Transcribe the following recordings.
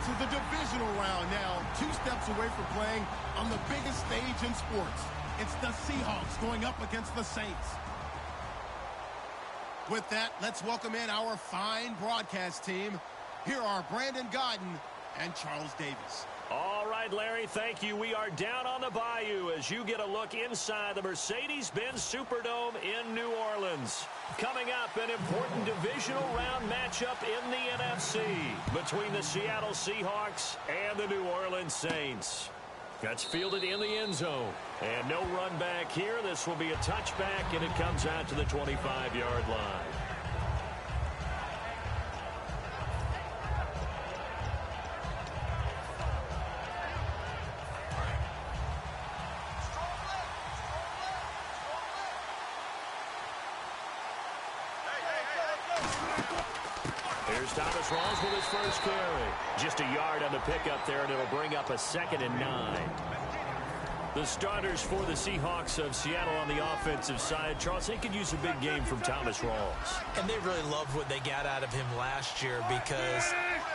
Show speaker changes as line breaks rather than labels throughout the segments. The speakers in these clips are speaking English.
to the divisional round now. 2 steps away from playing on the biggest stage in sports. It's the Seahawks going up against the Saints. With that, let's welcome in our fine broadcast team. Here are Brandon Godden and Charles Davis.
All right, Larry, thank you. We are down on the bayou as you get a look inside the Mercedes-Benz Superdome in New Orleans. Coming up, an important divisional round matchup in the NFC between the Seattle Seahawks and the New Orleans Saints. That's fielded in the end zone. And no run back here. This will be a touchback, and it comes out to the 25-yard line. Here's Thomas Rawls with his first carry. Just a yard on the pickup there, and it'll bring up a 2nd and 9. The starters for the Seahawks of Seattle on the offensive side. Charles, they could use a big game from Thomas Rawls.
And they really loved what they got out of him last year because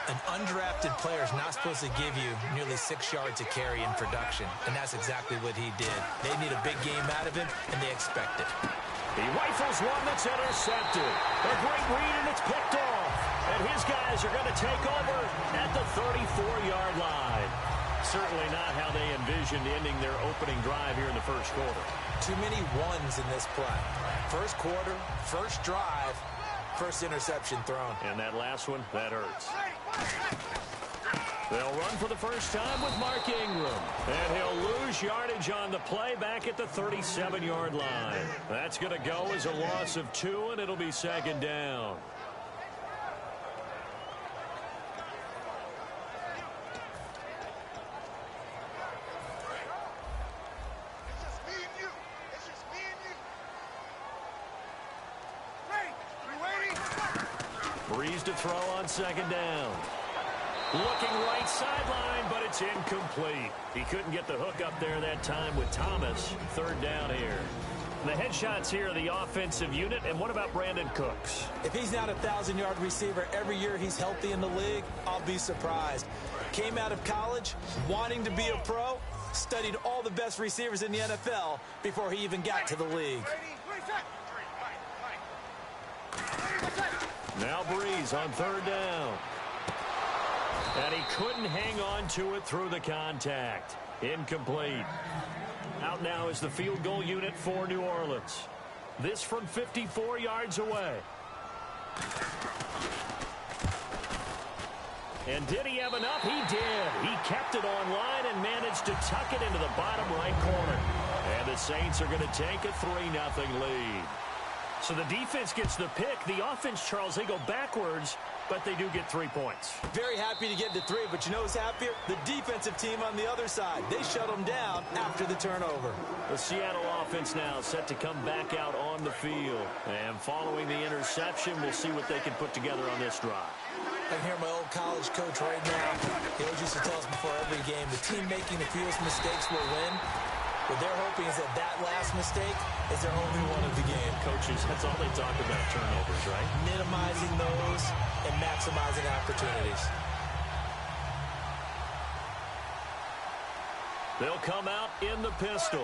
an undrafted player is not supposed to give you nearly 6 yards a carry in production. And that's exactly what he did. They need a big game out of him, and they expect it.
He rifles one that's intercepted. A great read, and it's picked off. And his guys are going to take over at the 34-yard line. Certainly not how they envisioned ending their opening drive here in the first quarter.
Too many ones in this play. First quarter, first drive, first interception thrown.
And that last one, that hurts. They'll run for the first time with Mark Ingram. And he'll lose yardage on the play back at the 37-yard line. That's going to go as a loss of 2, and it'll be 2nd down. Breeze to throw on 2nd down. Looking right sideline, but it's incomplete. He couldn't get the hook up there that time with Thomas. 3rd down here. The headshots here are the offensive unit. And what about Brandon Cooks?
If he's not a 1,000-yard receiver every year he's healthy in the league, I'll be surprised. Came out of college wanting to be a pro, studied all the best receivers in the NFL before he even got to the league.
Now Breeze on 3rd down. And he couldn't hang on to it through the contact. Incomplete. Out now is the field goal unit for New Orleans. This from 54 yards away. And did he have enough? He did. He kept it on line and managed to tuck it into the bottom right corner. And the Saints are going to take a 3-0 lead. So the defense gets the pick. The offense, Charles, they go backwards, but they do get 3 points.
Very happy to get to 3, but you know who's happier? The defensive team on the other side. They shut them down after the turnover.
The Seattle offense now set to come back out on the field. And following the interception, we'll see what they can put together on this drive.
I can hear my old college coach right now. He always used to tell us before every game, the team making the fewest mistakes will win. What they're hoping is that last mistake is their only one of the game.
Coaches, that's all they talk about, turnovers, right?
Minimizing those and maximizing opportunities.
They'll come out in the pistol.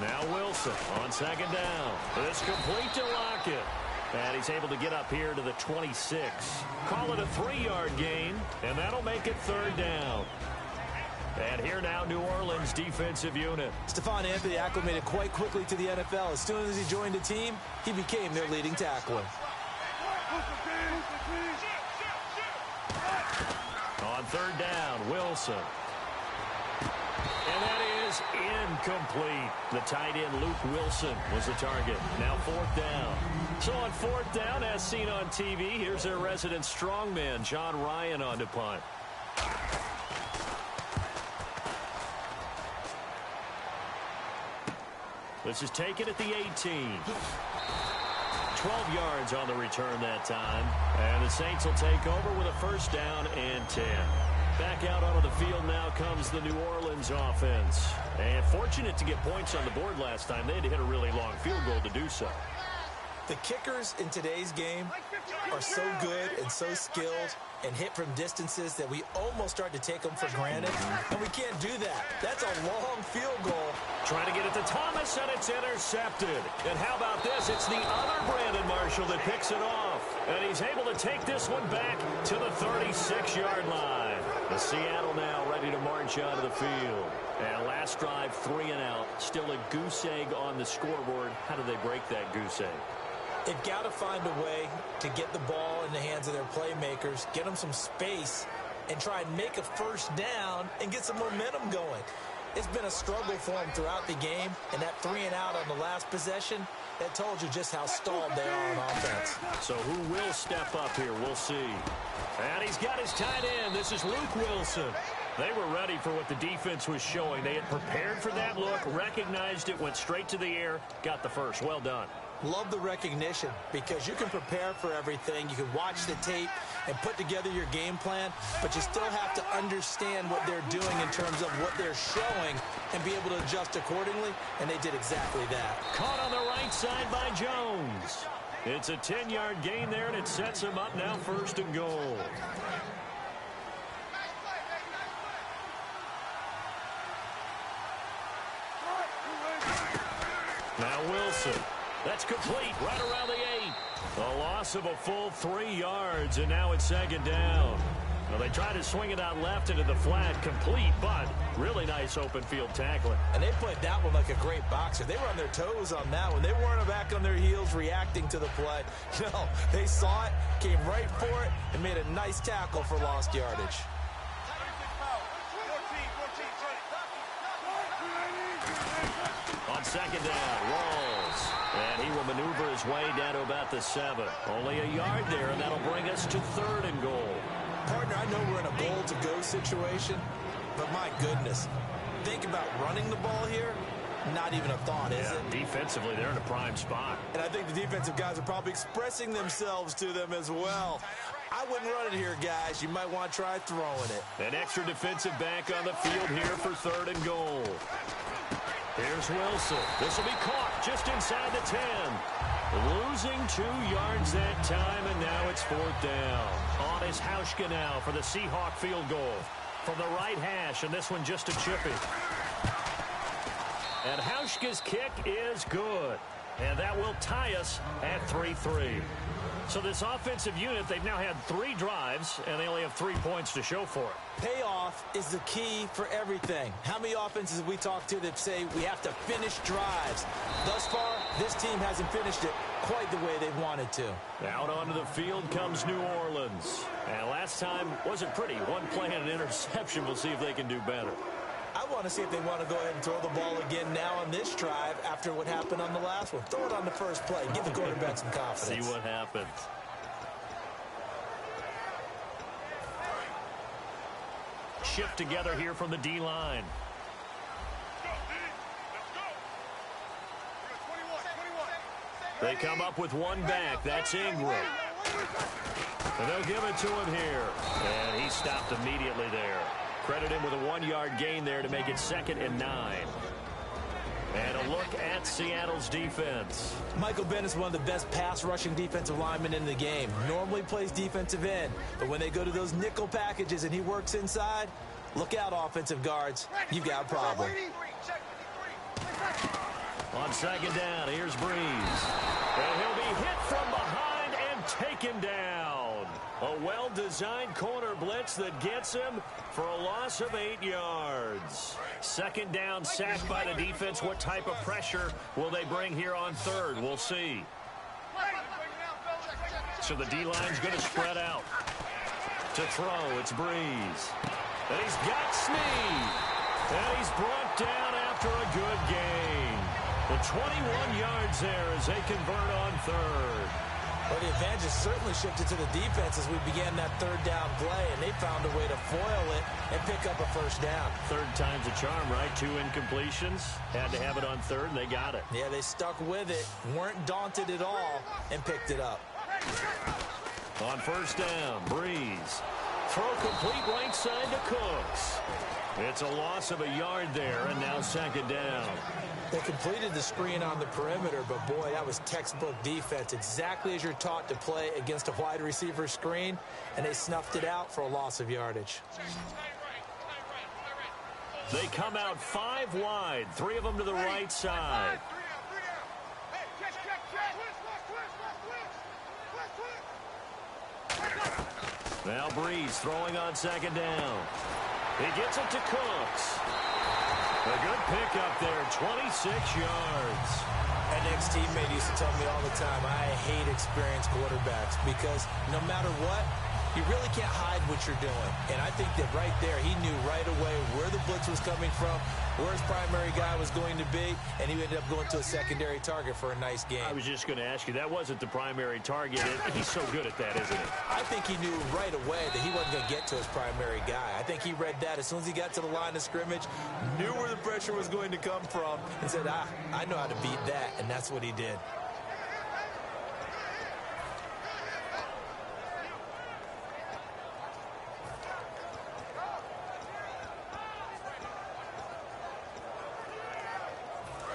Now Wilson on 2nd down. It's complete to Lockett. And he's able to get up here to the 26. Call it a 3-yard gain, and that'll make it 3rd down. And here now, New Orleans defensive unit.
Stephon Anthony acclimated quite quickly to the NFL. As soon as he joined the team, he became their leading tackler.
On 3rd down, Wilson. And that is incomplete. The tight end, Luke Wilson, was the target. Now 4th down. So on 4th down, as seen on TV, here's their resident strongman, John Ryan, on to punt. This is taken at the 18. 12 yards on the return that time. And the Saints will take over with a 1st down and 10. Back out onto the field now comes the New Orleans offense. And fortunate to get points on the board last time. They had to hit a really long field goal to do so.
The kickers in today's game are so good and so skilled and hit from distances that we almost start to take them for granted, and we can't do that. That's a long field goal.
Trying to get it to Thomas, and it's intercepted. And how about this? It's the other Brandon Marshall that picks it off. And he's able to take this one back to the 36-yard line. The Seattle now ready to march onto the field. And last drive, 3 and out. Still a goose egg on the scoreboard. How do they break that goose egg?
They've got to find a way to get the ball in the hands of their playmakers, get them some space, and try and make a first down and get some momentum going. It's been a struggle for them throughout the game, and that 3 and out on the last possession, that told you just how stalled they are on offense.
So who will step up here? We'll see. And he's got his tight end. This is Luke Wilson. They were ready for what the defense was showing. They had prepared for that look, recognized it, went straight to the air, got the first. Well done.
Love the recognition because you can prepare for everything. You can watch the tape and put together your game plan, but you still have to understand what they're doing in terms of what they're showing and be able to adjust accordingly, and they did exactly that.
Caught on the right side by Jones. It's a 10-yard gain there, and it sets him up now 1st and goal. Now Wilson. That's complete right around the 8. A loss of a full 3 yards, and now it's 2nd down. Well, they tried to swing it out left into the flat, complete, but really nice open field tackling.
And they played that one like a great boxer. They were on their toes on that one. They weren't back on their heels reacting to the play. No, they saw it, came right for it, and made a nice tackle for lost yardage. On 2nd down, Rawls. And he will maneuver his way down to about the 7. Only a yard there, and that'll bring us to 3rd and goal. Partner, I know we're in a goal-to-go situation, but my goodness, think about running the ball here. Not even a thought, is it?
Defensively, they're in a prime spot.
And I think the defensive guys are probably expressing themselves to them as well. I wouldn't run it here, guys. You might want to try throwing it.
An extra defensive back on the field here for 3rd and goal. Here's Wilson. This will be caught just inside the 10. Losing 2 yards that time, and now it's 4th down. On is Hauschka now for the Seahawk field goal. From the right hash, and this one just a chippy. And Hauschka's kick is good. And that will tie us at 3-3. So this offensive unit, they've now had 3 drives, and they only have 3 points to show for it.
Payoff is the key for everything. How many offenses have we talked to that say we have to finish drives? Thus far, this team hasn't finished it quite the way they wanted to.
Out onto the field comes New Orleans. And last time wasn't pretty. 1 play and an interception. We'll see if they can do better.
I want to see if they want to go ahead and throw the ball again now on this drive after what happened on the last one. Throw it on the first play. Give the quarterback some confidence.
See what happens. Shift together here from the D-line. They come up with 1 back. That's Ingram. And they'll give it to him here. And he stopped immediately there. Credit him with a 1-yard gain there to make it 2nd and 9. And a look at Seattle's defense.
Michael Bennett's one of the best pass-rushing defensive linemen in the game. Normally plays defensive end, but when they go to those nickel packages and he works inside, look out, offensive guards. You've got a problem.
On 2nd down, here's Breeze. And he'll be hit from behind and taken down. A well-designed corner blitz that gets him for a loss of 8 yards. 2nd down, sacked by the defense. What type of pressure will they bring here on 3rd? We'll see. So the D-line's going to spread out. To throw, it's Breeze. And he's got Snead. And he's brought down after a good gain. The 21 yards there as they convert on 3rd.
Well, the advantage has certainly shifted to the defense as we began that 3rd down play, and they found a way to foil it and pick up a 1st down.
3rd time's a charm, right? 2 incompletions. Had to have it on 3rd, and they got it.
Yeah, they stuck with it, weren't daunted at all, and picked it up.
On 1st down, Breeze throw complete right side to Cooks. It's a loss of a yard there, and now second down.
They completed the screen on the perimeter, but boy, that was textbook defense. Exactly as you're taught to play against a wide receiver screen, and they snuffed it out for a loss of yardage.
They come out 5 wide, 3 of them to the right side. Now Breeze throwing on second down. He gets it to Cooks. A good pickup there, 26 yards.
An ex-teammate used to tell me all the time, I hate experienced quarterbacks because no matter what, you really can't hide what you're doing. And I think that right there, he knew right away where the blitz was coming from, where his primary guy was going to be, and he ended up going to a secondary target for a nice game.
I was just going to ask you, that wasn't the primary target. He's so good at that, isn't he?
I think he knew right away that he wasn't going to get to his primary guy. I think he read that as soon as he got to the line of scrimmage, knew where the pressure was going to come from, and said, I know how to beat that, and that's what he did.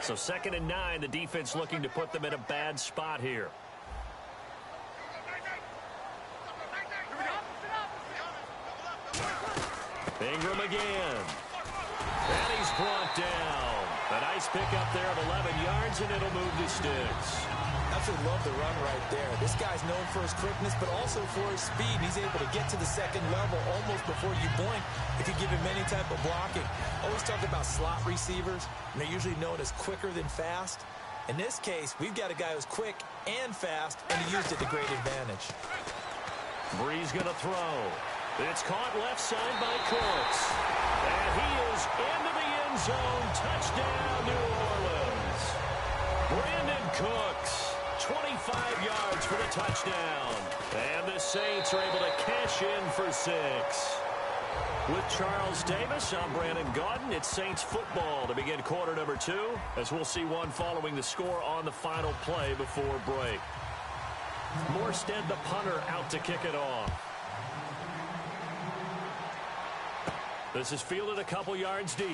So 2nd and 9, the defense looking to put them in a bad spot here. Ingram again. And he's brought down. A nice pickup there of 11 yards, and it'll move the sticks.
Absolutely love the run right there. This guy's known for his quickness, but also for his speed. And he's able to get to the second level almost before you blink if you give him any type of blocking. Always talk about slot receivers, and they're usually known as quicker than fast. In this case, we've got a guy who's quick and fast, and he used it to great advantage.
Breeze going to throw. It's caught left side by Cooks. And he is into the end zone. Touchdown, New Orleans. Brandon Cooks. 25 yards for the touchdown. And the Saints are able to cash in for 6. With Charles Davis, I'm Brandon Gaudin. It's Saints football to begin quarter number 2, as we'll see one following the score on the final play before break. Morstead, the punter, out to kick it off. This is fielded a couple yards deep.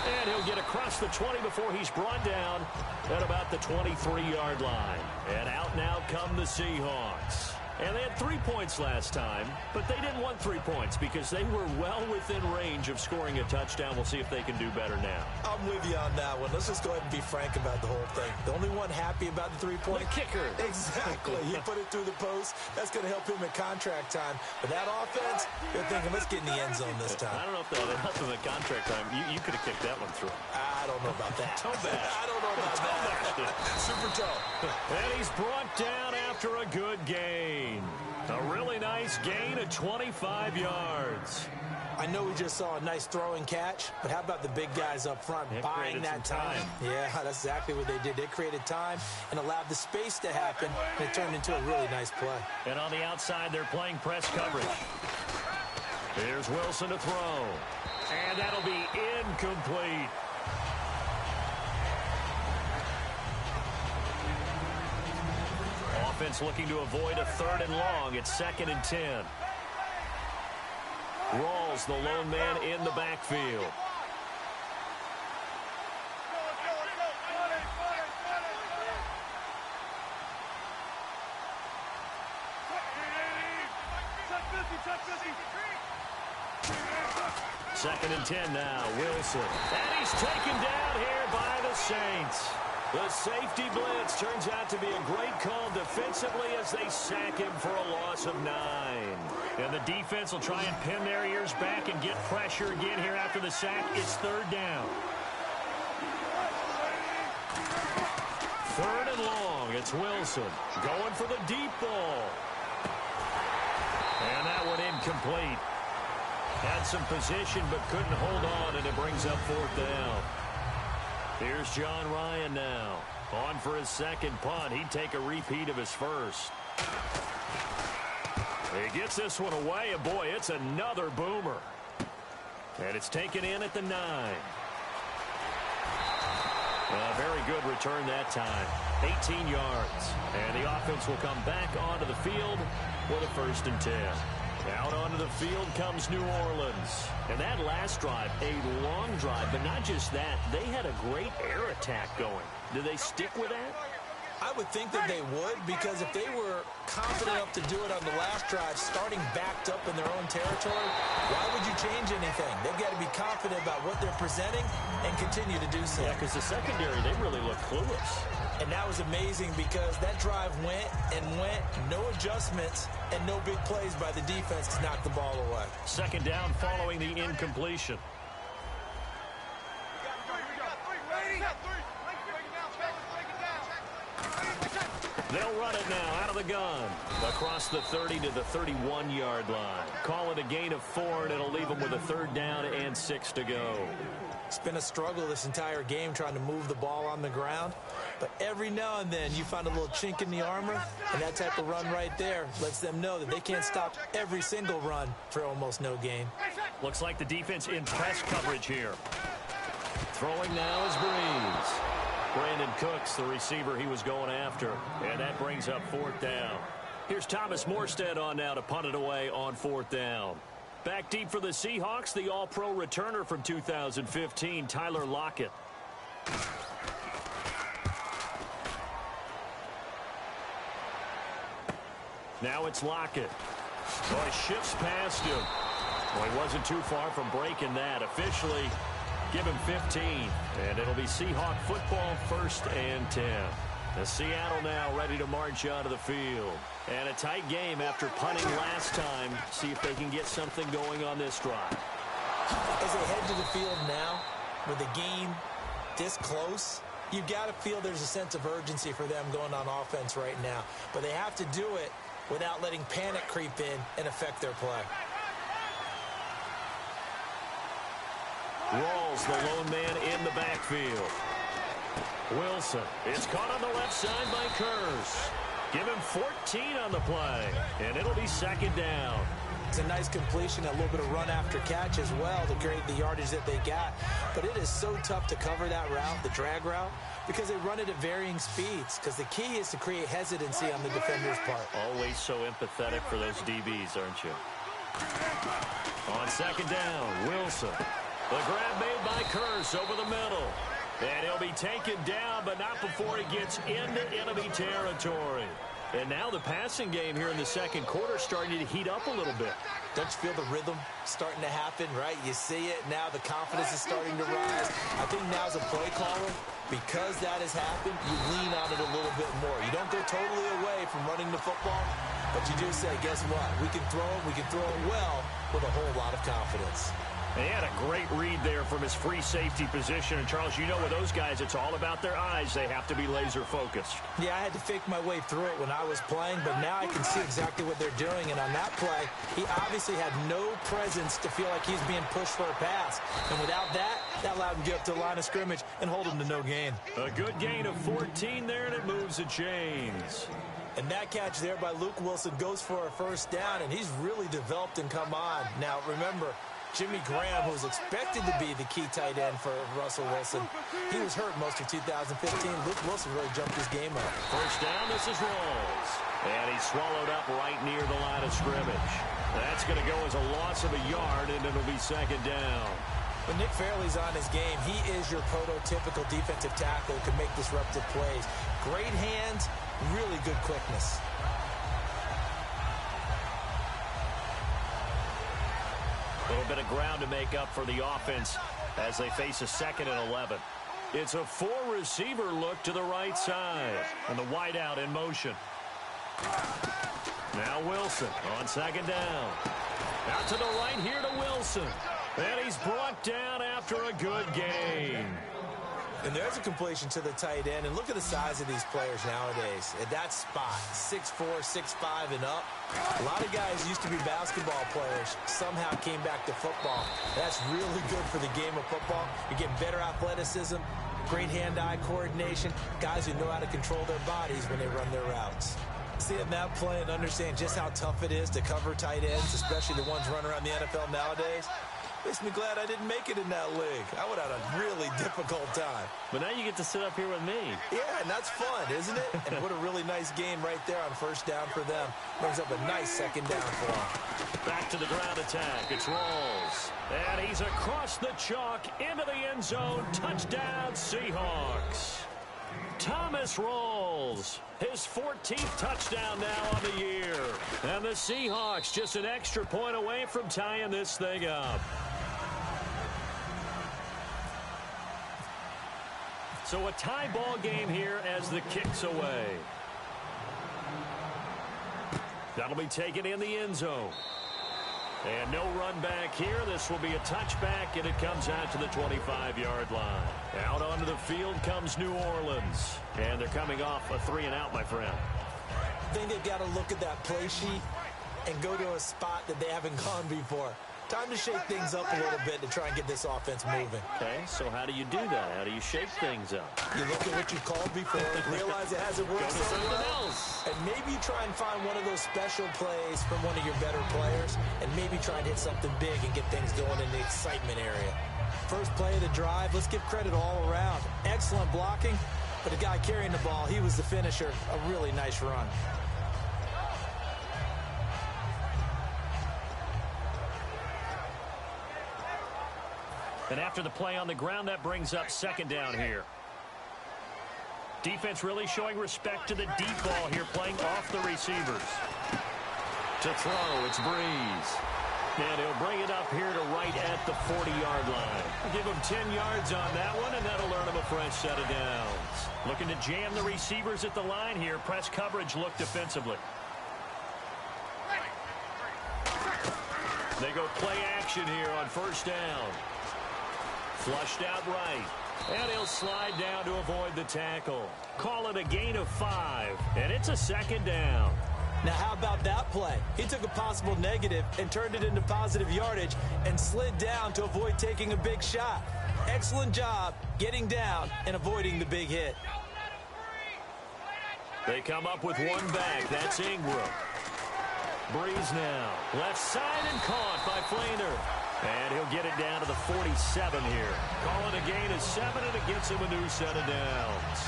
And he'll get across the 20 before he's brought down at about the 23-yard line. And out now come the Seahawks. And they had 3 points last time, but they didn't want 3 points because they were well within range of scoring a touchdown. We'll see if they can do better now.
I'm with you on that one. Let's just go ahead and be frank about the whole thing. The only one happy about the 3-point
kicker.
Exactly. He put it through the post. That's going to help him at contract time. But that offense, you're thinking, let's get in the end zone this time.
I don't know if that would help him at contract time. You could have kicked that one through.
I don't know about that. I don't know about that. Super toe.
And he's brought down after a good gain. A really nice gain of 25 yards.
I know we just saw a nice throw and catch, but how about the big guys up front buying that time? Yeah, that's exactly what they did. They created time and allowed the space to happen, and it turned into a really nice play.
And on the outside, they're playing press coverage. Here's Wilson to throw. And that'll be incomplete. Offense looking to avoid a 3rd and long. It's 2nd and 10. Rawls, the lone man in the backfield. Second and 10 now. Wilson. And he's taken down here by the Saints. The safety blitz turns out to be a great call defensively as they sack him for a loss of 9. And the defense will try and pin their ears back and get pressure again here after the sack. It's 3rd down. 3rd and long. It's Wilson going for the deep ball. And that one incomplete. Had some position but couldn't hold on, and it brings up 4th down. Here's John Ryan now. On for his 2nd punt. He'd take a repeat of his first. He gets this one away, and boy, it's another boomer. And it's taken in at the 9. A very good return that time. 18 yards. And the offense will come back onto the field with a 1st and 10. Out onto the field comes New Orleans. And that last drive, a long drive, but not just that. They had a great air attack going. Do they stick with that?
I would think that they would, because if they were confident enough to do it on the last drive, starting backed up in their own territory, why would you change anything? They've got to be confident about what they're presenting and continue to do so.
Yeah, because the secondary, they really look clueless.
And that was amazing because that drive went and went, no adjustments, and no big plays by the defense to knock the ball away.
Second down following the incompletion. They'll run it now out of the gun. Across the 30 to the 31-yard line. Call it a gain of 4, and it'll leave them with a third down and 6 to go.
It's been a struggle this entire game trying to move the ball on the ground. But every now and then you find a little chink in the armor, and that type of run right there lets them know that they can't stop every single run for almost no gain.
Looks like the defense in press coverage here. Throwing now is Breeze. Brandon Cooks, the receiver he was going after. And that brings up 4th down. Here's Thomas Morstead on now to punt it away on 4th down. Back deep for the Seahawks, the All-Pro returner from 2015, Tyler Lockett. Now it's Lockett. Boy, shifts past him. Well, he wasn't too far from breaking that. Officially, give him 15. And it'll be Seahawk football, 1st and 10. The Seattle now ready to march onto the field. And a tight game after punting last time. See if they can get something going on this drive.
As they head to the field now, with the game this close, you've got to feel there's a sense of urgency for them going on offense right now. But they have to do it without letting panic creep in and affect their play.
Rawls, the lone man in the backfield. Wilson, it's caught on the left side by Kurz. Give him 14 on the play, and it'll be 2nd down.
It's a nice completion, a little bit of run after catch as well to create the yardage that they got. But it is so tough to cover that route, the drag route, because they run it at varying speeds. Because the key is to create hesitancy on the defender's part.
Always so empathetic for those DBs, aren't you? On 2nd down, Wilson. The grab made by Kurz over the middle. And he'll be taken down, but not before he gets into enemy territory. And now the passing game here in the second quarter starting to heat up a little bit.
Don't you feel the rhythm starting to happen, right? You see it. Now the confidence is starting to rise. I think now's a play caller. Because that has happened, you lean on it a little bit more. You don't go totally away from running the football, but you do say, guess what? We can throw it well with a whole lot of confidence.
He had a great read there from his free safety position. And, Charles, you know with those guys, it's all about their eyes. They have to be laser-focused.
Yeah, I had to fake my way through it when I was playing, but now I can see exactly what they're doing. And on that play, he obviously had no presence to feel like he's being pushed for a pass. And without that, that allowed him to get up to the line of scrimmage and hold him to no gain.
A good gain of 14 there, and it moves the chains.
And that catch there by Luke Wilson goes for a 1st down, and he's really developed and come on. Now, remember, Jimmy Graham, who was expected to be the key tight end for Russell Wilson, he was hurt most of 2015. Luke Wilson really jumped his game up.
1st down, this is Rawls. And he's swallowed up right near the line of scrimmage. That's going to go as a loss of a yard, and it'll be 2nd down.
When Nick Fairley's on his game, he is your prototypical defensive tackle who can make disruptive plays. Great hands, really good quickness.
A little bit of ground to make up for the offense as they face a 2nd and 11. It's a 4-receiver look to the right side. And the wideout in motion. Now Wilson on 2nd down. Out to the right here to Wilson. And he's brought down after a good gain.
And there's a completion to the tight end. And look at the size of these players nowadays. At that spot, 6'4", 6'5", and up. A lot of guys used to be basketball players, somehow came back to football. That's really good for the game of football. You get better athleticism, great hand-eye coordination, guys who know how to control their bodies when they run their routes. Seeing that play and understand just how tough it is to cover tight ends, especially the ones running around the NFL nowadays, Makes me glad I didn't make it in that league. I would have had a really difficult time.
But now you get to sit up here with me.
Yeah, and that's fun, isn't it? And what a really nice game right there on first down for them. Brings up a nice second down for them.
Back to the ground attack. It's Rawls. And he's across the chalk into the end zone. Touchdown, Seahawks. Thomas Rawls, his 14th touchdown now on the year. And the Seahawks just an extra point away from tying this thing up. So a tie ball game here as the kick's away. That'll be taken in the end zone. And no run back here. This will be a touchback, and it comes out to the 25-yard line. Out onto the field comes New Orleans. And they're coming off a 3-and-out, my friend.
I think they've got to look at that play sheet and go to a spot that they haven't gone before. Time to shake things up a little bit to try and get this offense moving.
Okay, so how do you do that? How do you shake things up?
You look at what you've called before, realize it hasn't worked so well,
else.
and maybe try and find one of those special plays from one of your better players, and maybe try and hit something big and get things going in the excitement area. First play of the drive, let's give credit all around. Excellent blocking, but the guy carrying the ball, he was the finisher. A really nice run.
And after the play on the ground, that brings up second down here. Defense really showing respect to the deep ball here, playing off the receivers. To throw, it's Breeze. And he'll bring it up here to right at the 40-yard line. Give him 10 yards on that one, and that'll earn him a fresh set of downs. Looking to jam the receivers at the line here. Press coverage look defensively. They go play action here on first down. Flushed out right. And he'll slide down to avoid the tackle. Call it a gain of 5. And it's a second down.
Now, how about that play? He took a possible negative and turned it into positive yardage and slid down to avoid taking a big shot. Excellent job getting down and avoiding the big hit.
They come up with one back. That's Ingram. Breeze now. Left side and caught by Flainer. And he'll get it down to the 47 here. Calling a gain of 7, and it gets him a new set of downs.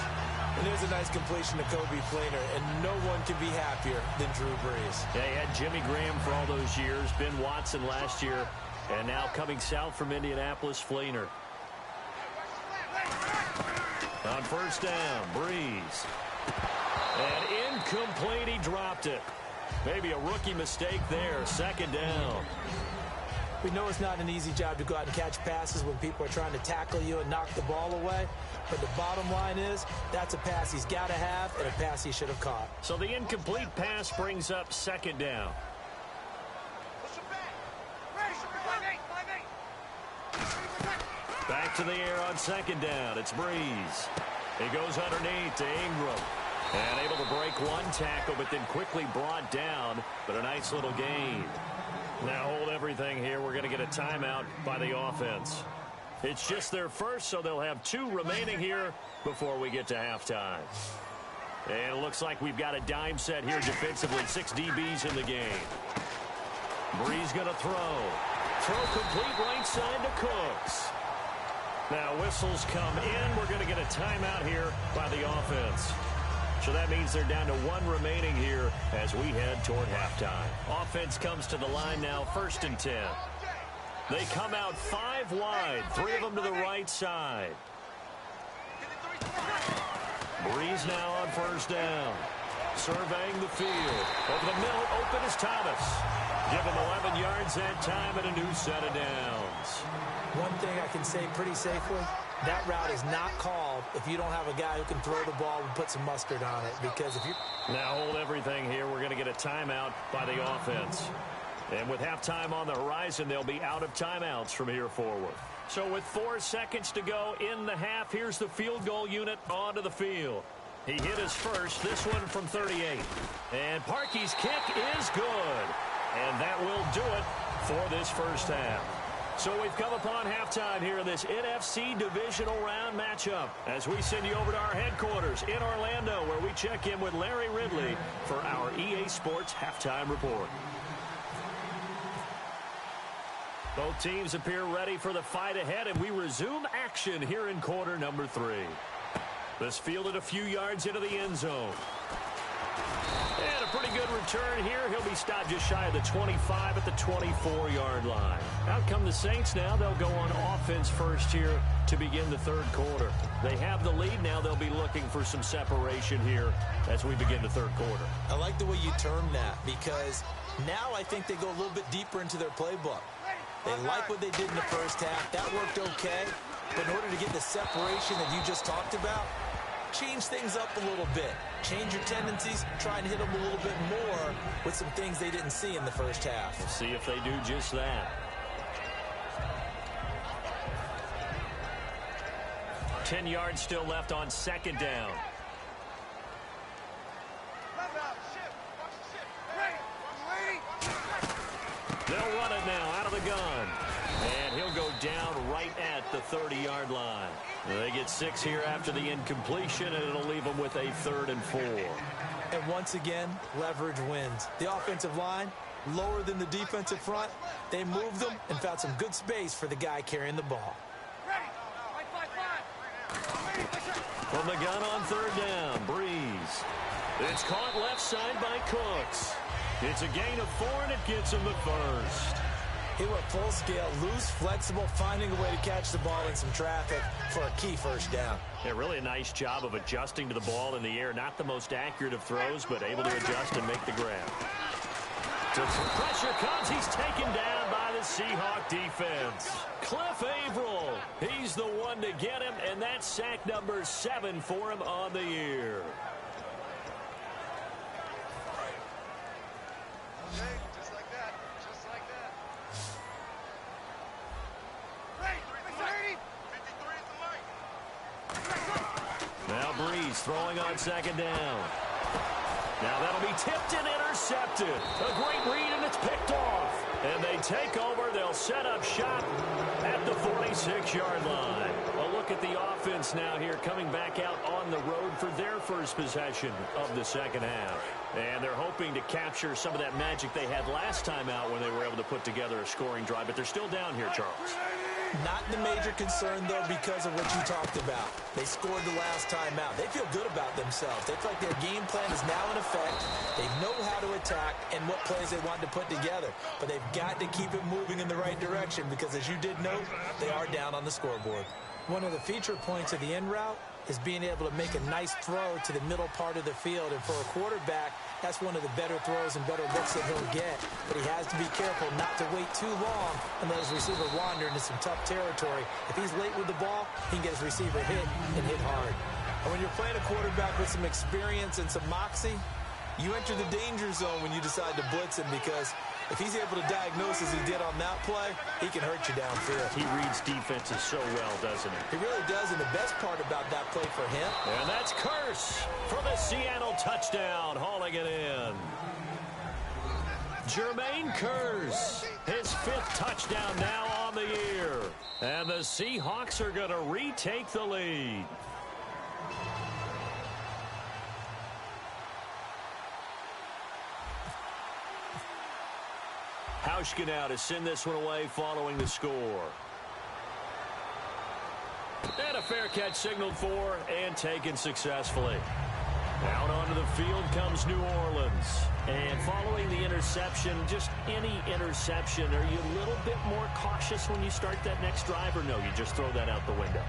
And there's a nice completion to Kobe Flainer, and no one can be happier than Drew Brees.
Yeah, he had Jimmy Graham for all those years, Ben Watson last year, and now coming south from Indianapolis, Flainer. On first down, Breeze. And incomplete, he dropped it. Maybe a rookie mistake there, second down.
We know it's not an easy job to go out and catch passes when people are trying to tackle you and knock the ball away. But the bottom line is, that's a pass he's got to have and a pass he should have caught.
So the incomplete pass brings up second down. Back to the air on second down. It's Breeze. He goes underneath to Ingram. And able to break one tackle, but then quickly brought down. But a nice little gain. Now hold everything here. We're going to get a timeout by the offense. It's just their first, so they'll have 2 remaining here before we get to halftime. And it looks like we've got a dime set here defensively. 6 DBs in the game. Breeze going to throw. Throw complete right side to Cooks. Now whistles come in. We're going to get a timeout here by the offense. So that means they're down to 1 remaining here as we head toward halftime. Offense comes to the line now, 1st and 10. They come out 5 wide, 3 of them to the right side. Breeze now on first down. Surveying the field. Over the middle, open is Thomas. Give him 11 yards that time and a new set of downs.
One thing I can say pretty safely, that route is not called if you don't have a guy who can throw the ball and put some mustard on it. Because if you
now hold everything here, we're going to get a timeout by the offense. And with halftime on the horizon, they'll be out of timeouts from here forward. So with 4 seconds to go in the half, here's the field goal unit onto the field. He hit his first, this one from 38. And Parkey's kick is good. And that will do it for this first half. So we've come upon halftime here in this NFC Divisional Round matchup as we send you over to our headquarters in Orlando, where we check in with Larry Ridley for our EA Sports Halftime Report. Both teams appear ready for the fight ahead, and we resume action here in quarter number 3. This fielded a few yards into the end zone. And a pretty good return here. He'll be stopped just shy of the 25 at the 24-yard line. Out come the Saints now. They'll go on offense first here to begin the third quarter. They have the lead now. They'll be looking for some separation here as we begin the third quarter.
I like the way you term that, because now I think they go a little bit deeper into their playbook. They like what they did in the first half. That worked okay. But in order to get the separation that you just talked about, change things up a little bit. Change your tendencies. Try and hit them a little bit more with some things they didn't see in the first half.
We'll see if they do just that. 10 yards still left on second down. They'll run it now out of the gun. And he'll go down right at the 30-yard line. They get 6 here after the incompletion, and it'll leave them with a 3rd and 4.
And once again, leverage wins. The offensive line, lower than the defensive front. They moved them and found some good space for the guy carrying the ball.
From the gun on 3rd down, Breeze. It's caught left side by Cooks. It's a gain of 4, and it gets him the first.
He went full scale, loose, flexible, finding a way to catch the ball in some traffic for a key first down.
Yeah, really a nice job of adjusting to the ball in the air. Not the most accurate of throws, but able to adjust and make the grab. Pressure comes. He's taken down by the Seahawk defense. Cliff Averill, he's the one to get him, and that's sack number 7 for him on the year. Now Breeze throwing on second down. Now that'll be tipped and intercepted. A great read, and it's picked off. And they take over. They'll set up shop at the 46-yard line. A look at the offense now here, coming back out on the road for their first possession of the second half. And they're hoping to capture some of that magic they had last time out when they were able to put together a scoring drive. But they're still down here, Charles.
Not the major concern, though, because of what you talked about. They scored the last time out. They feel good about themselves. They feel like their game plan is now in effect. They know how to attack and what plays they want to put together. But they've got to keep it moving in the right direction because, as you did note, they are down on the scoreboard. One of the feature points of the in route is being able to make a nice throw to the middle part of the field. And for a quarterback, that's one of the better throws and better looks that he'll get. But he has to be careful not to wait too long and let his receiver wander into some tough territory. If he's late with the ball, he can get his receiver hit and hit hard. And when you're playing a quarterback with some experience and some moxie, you enter the danger zone when you decide to blitz him, because if he's able to diagnose as he did on that play, he can hurt you downfield.
He reads defenses so well, doesn't he?
He really does, and the best part about that play for him.
And that's Curse for the Seattle touchdown, hauling it in. Jermaine Curse, his 5th touchdown now on the year. And the Seahawks are going to retake the lead. Hauschka now to send this one away following the score. And a fair catch signaled for and taken successfully. Out onto the field comes New Orleans. And following the interception, just any interception, are you a little bit more cautious when you start that next drive, or no, you just throw that out the window?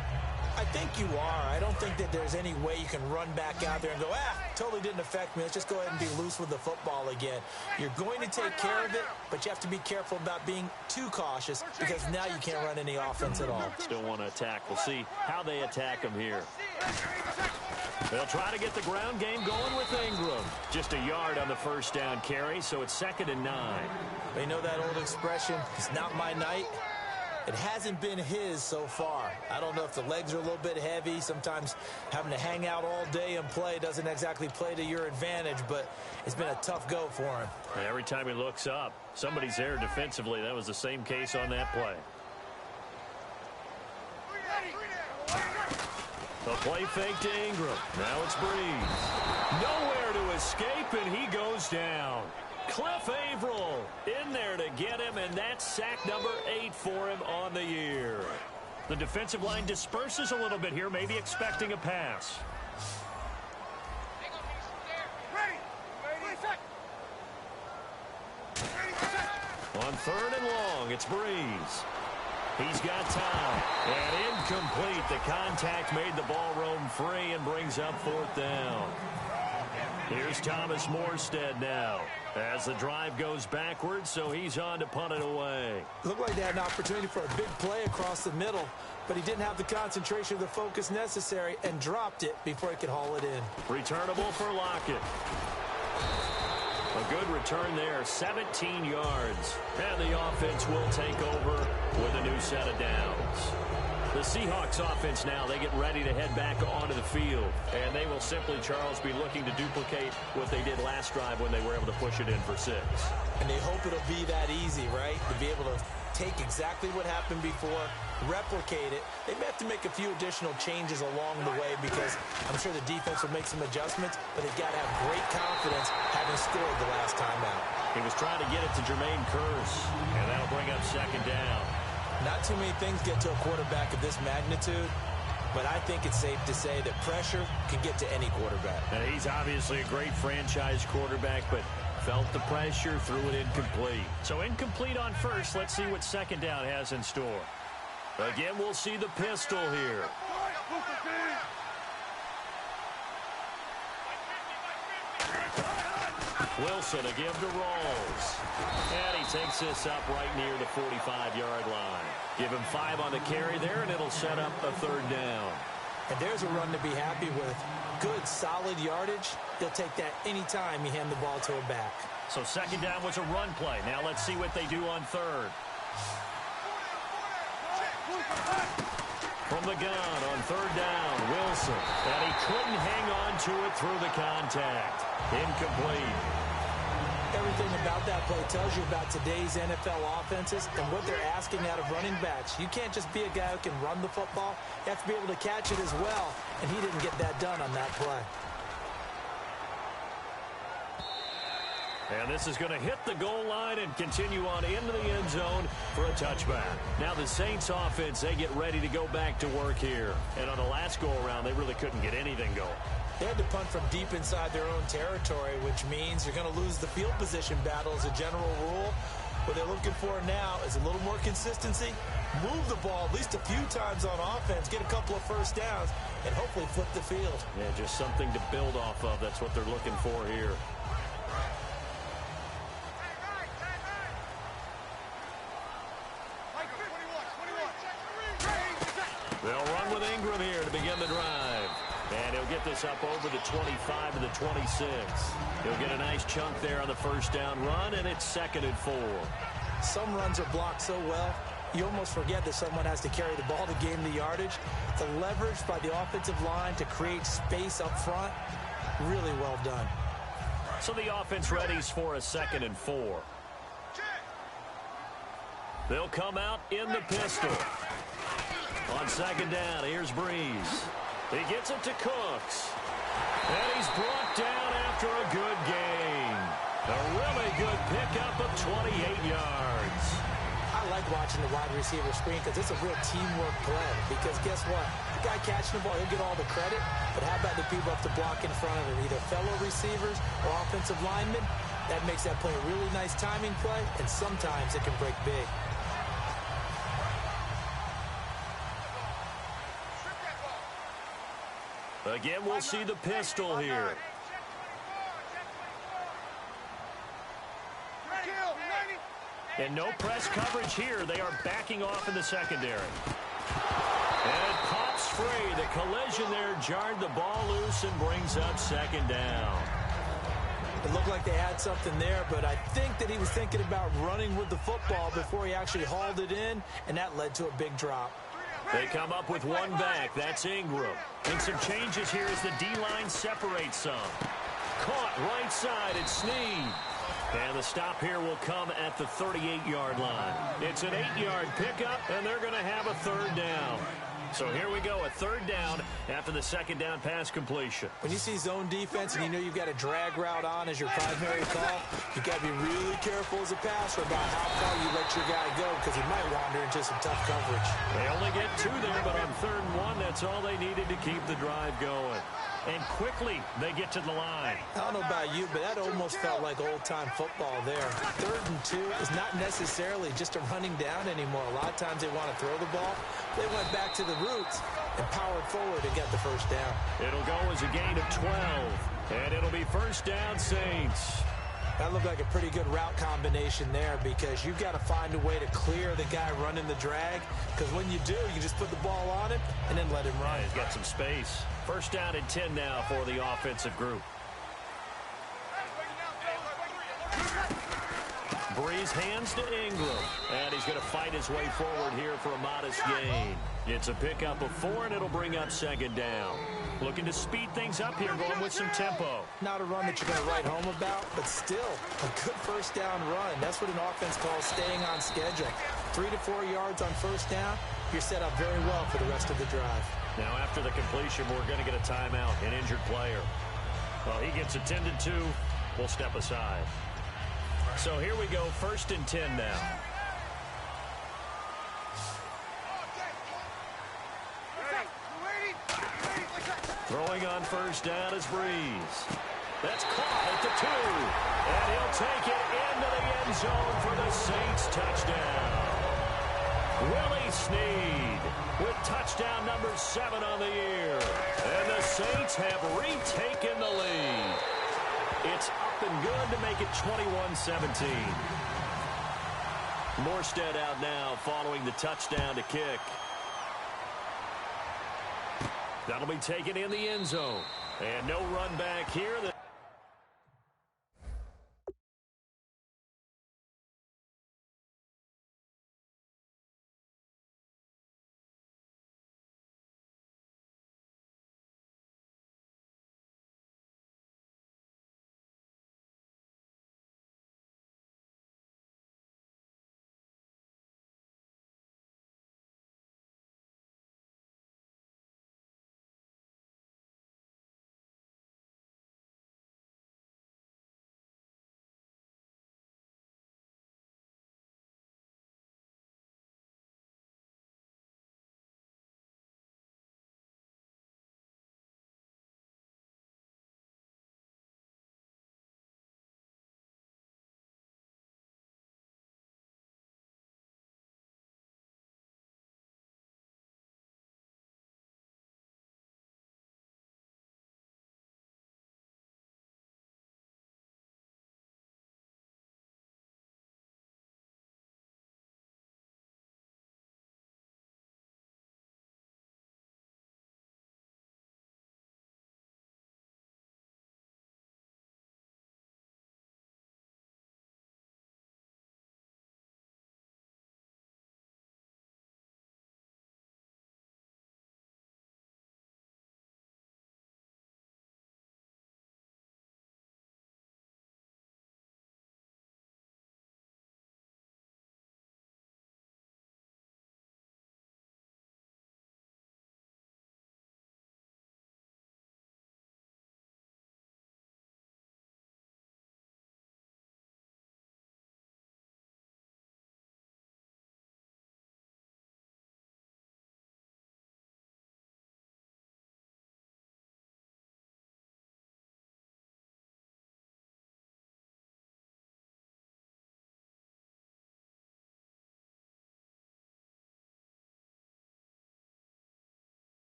I think you are. I don't think that there's any way you can run back out there and go, totally didn't affect me. Let's just go ahead and be loose with the football again. You're going to take care of it, but you have to be careful about being too cautious, because now you can't run any offense at all.
Still want to attack. We'll see how they attack him here. They'll try to get the ground game going with Ingram. Just a yard on the first down carry, so it's 2nd and 9.
They know that old expression, it's not my night. It hasn't been his so far. I don't know if the legs are a little bit heavy. Sometimes having to hang out all day and play doesn't exactly play to your advantage, but it's been a tough go for him.
Every time he looks up, somebody's there defensively. That was the same case on that play. The play fake to Ingram. Now it's Breeze. Nowhere to escape, and he goes down. Cliff Averill in there to get him, and that's sack number 8 for him on the year. The defensive line disperses a little bit here, maybe expecting a pass. On 3rd and long, it's Breeze. He's got time. And incomplete. The contact made the ball roam free and brings up 4th down. Here's Thomas Morstead now as the drive goes backwards, so he's on to punt it away.
Looked like they had an opportunity for a big play across the middle, but he didn't have the concentration or the focus necessary and dropped it before he could haul it in.
Returnable for Lockett. A good return there, 17 yards. And the offense will take over with a new set of downs. The Seahawks offense now, they get ready to head back onto the field. And they will simply, Charles, be looking to duplicate what they did last drive when they were able to push it in for 6.
And they hope it'll be that easy, right? To be able to take exactly what happened before, replicate it. They may have to make a few additional changes along the way because I'm sure the defense will make some adjustments, but they've got to have great confidence having scored the last time out.
He was trying to get it to Jermaine Kearse, and that'll bring up 2nd down.
Not too many things get to a quarterback of this magnitude, but I think it's safe to say that pressure can get to any quarterback.
And he's obviously a great franchise quarterback, but felt the pressure, threw it incomplete. So incomplete on 1st. Let's see what 2nd down has in store. Again, we'll see the pistol here. Wilson to give to Rawls. And he takes this up right near the 45-yard line. Give him 5 on the carry there, and it'll set up a 3rd down.
And there's a run to be happy with. Good, solid yardage. He'll take that anytime you hand the ball to a back.
So 2nd down was a run play. Now let's see what they do on 3rd. From the gun on 3rd down, Wilson. And he couldn't hang on to it through the contact. Incomplete.
Everything about that play tells you about today's NFL offenses and what they're asking out of running backs. You can't just be a guy who can run the football. You have to be able to catch it as well, and he didn't get that done on that play.
And this is going to hit the goal line and continue on into the end zone for a touchback. Now the Saints offense, they get ready to go back to work here. And on the last go-around, they really couldn't get anything going.
They had to punt from deep inside their own territory, which means you're going to lose the field position battle as a general rule. What they're looking for now is a little more consistency, move the ball at least a few times on offense, get a couple of 1st downs, and hopefully flip the field.
Yeah, just something to build off of. That's what they're looking for here. They'll run with Ingram here to begin the drive. And he'll get this up over the 25 to the 26. He'll get a nice chunk there on the 1st down run, and it's 2nd and 4.
Some runs are blocked so well, you almost forget that someone has to carry the ball to gain the yardage. The leverage by the offensive line to create space up front, really well done.
So the offense readies for a 2nd and 4. They'll come out in the pistol. On 2nd down, here's Breeze. He gets it to Cooks. And he's brought down after a good gain. A really good pickup of 28 yards.
I like watching the wide receiver screen because it's a real teamwork play. Because guess what? The guy catching the ball, he'll get all the credit. But how about the people up to block in front of him? Either fellow receivers or offensive linemen. That makes that play a really nice timing play. And sometimes it can break big.
Again, we'll see the pistol here. And no press coverage here. They are backing off in the secondary. And it pops free. The collision there jarred the ball loose and brings up 2nd down.
It looked like they had something there, but I think that he was thinking about running with the football before he actually hauled it in, and that led to a big drop.
They come up with one back. That's Ingram. And some changes here as the D-line separates some. Caught right side. It's Snead. And the stop here will come at the 38-yard line. It's an 8-yard pickup, and they're going to have a 3rd down. So here we go, a third down after the second down pass completion.
When you see zone defense and you know you've got a drag route on as your primary call, you've got to be really careful as a passer about how far you let your guy go because he might wander into some tough coverage.
They only get 2 there, but on 3rd and 1, that's all they needed to keep the drive going. And quickly, they get to the line.
I don't know about you, but that almost felt like old-time football there. 3rd and 2 is not necessarily just a running down anymore. A lot of times they want to throw the ball. They went back to the roots and powered forward to get the first down.
It'll go as a gain of 12, and it'll be first down, Saints.
That looked like a pretty good route combination there because you've got to find a way to clear the guy running the drag because when you do, you just put the ball on him and then let him run.
Yeah, he's got some space. First down and 10 now for the offensive group. Breeze hands to Ingram, and he's going to fight his way forward here for a modest gain. It's a pickup of 4, and it'll bring up second down. Looking to speed things up here, going with some tempo.
Not a run that you're going to write home about, but still a good first down run. That's what an offense calls staying on schedule. 3 to 4 yards on first down, you're set up very well for the rest of the drive.
Now after the completion, we're going to get a timeout, an injured player. Well, he gets attended to. We'll step aside. So here we go, 1st and 10 now. Throwing on first down is Breeze. That's caught at the 2. And he'll take it into the end zone for the Saints touchdown. Willie Snead with touchdown number 7 on the year. And the Saints have retaken the lead. It's up and good to make it 21-17. Morstead out now following the touchdown to kick. That'll be taken in the end zone. And no run back here.